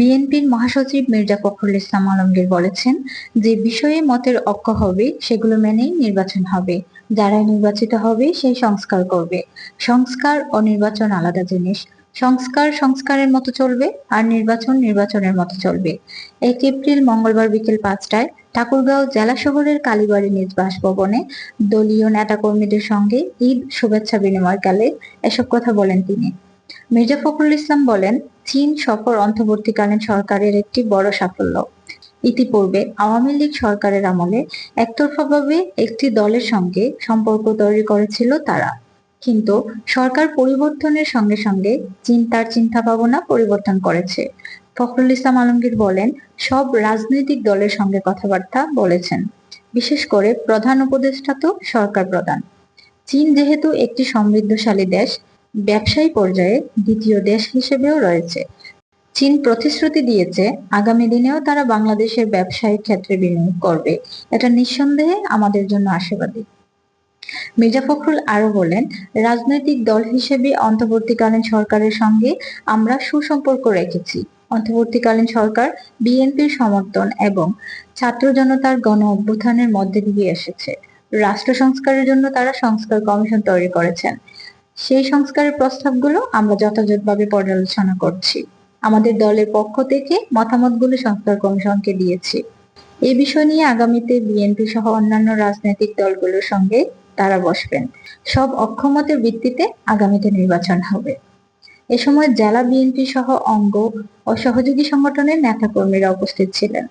বিএনপির মহাসচিব মির্জা ফখরুল ইসলাম আলমগীর বলেছেন, যে বিষয়ে মতের ঐক্য হবে সেগুলো মেনেই নির্বাচন হবে। যারা নির্বাচিত হবে সেই সংস্কার করবে। সংস্কার ও নির্বাচন আলাদা জিনিস। সংস্কার সংস্কারের মতো চলবে, আর নির্বাচন নির্বাচনের মতো চলবে। 1 এপ্রিল মঙ্গলবার বিকেল 5টায় ঠাকুরগাঁও জেলা শহরের কালীবাড়ি নিজ বাসভবনে দলীয় নেতাকর্মীদের সঙ্গে ঈদ শুভেচ্ছা বিনিময়কালে এসব কথা বলেন তিনি। মির্জা ফখরুল ইসলাম বলেন, চীন সফর অন্তর্বর্তীকালীন সরকারের একটি বড় সাফল্য। ইতিপূর্বে আওয়ামী লীগ সরকারের আমলে একতরফাভাবে একটি দলের সঙ্গে সম্পর্ক তৈরি করেছিল তারা। কিন্তু সরকার পরিবর্তনের সঙ্গে সঙ্গে চীন তার চিন্তা ভাবনা পরিবর্তন করেছে। ফখরুল ইসলাম আলমগীর বলেন, সব রাজনৈতিক দলের সঙ্গে কথাবার্তা বলেছেন। বিশেষ করে প্রধান উপদেষ্টা তো সরকার প্রধান। চীন যেহেতু একটি সমৃদ্ধশালী দেশ, ব্যবসায়ী পর্যায়ে দ্বিতীয় দেশ হিসেবেও রয়েছে। চীন প্রতিশ্রুতি দিয়েছে আগামী দিনেও তারা বাংলাদেশের ব্যবসায়িক ক্ষেত্রে বিনিয়োগ করবে। এটা নিঃসন্দেহে আমাদের জন্য আশাবাদী। মির্জা ফখরুল আরো বলেন, রাজনৈতিক দল হিসেবে অন্তর্বর্তীকালীন সরকারের সঙ্গে আমরা সুসম্পর্ক রেখেছি। অন্তর্বর্তীকালীন সরকার বিএনপির সমর্থন এবং ছাত্র জনতার গণ অভ্যুত্থানের মধ্যে দিয়ে এসেছে। রাষ্ট্র সংস্কারের জন্য তারা সংস্কার কমিশন তৈরি করেছেন। সেই সংস্কারের প্রস্তাবগুলো আমরা যথাযথভাবে পর্যালোচনা করছি। আমাদের দলের পক্ষ থেকে মতামতগুলো সংস্কার কমিশনকে দিয়েছি। এই বিষয় নিয়ে আগামীতে বিএনপি সহ অন্যান্য রাজনৈতিক দলগুলোর সঙ্গে তারা বসবেন। সব অক্ষমতের ভিত্তিতে আগামীতে নির্বাচন হবে। এ সময় জেলা বিএনপি সহ অঙ্গ ও সহযোগী সংগঠনের নেতাকর্মীরা উপস্থিত ছিলেন।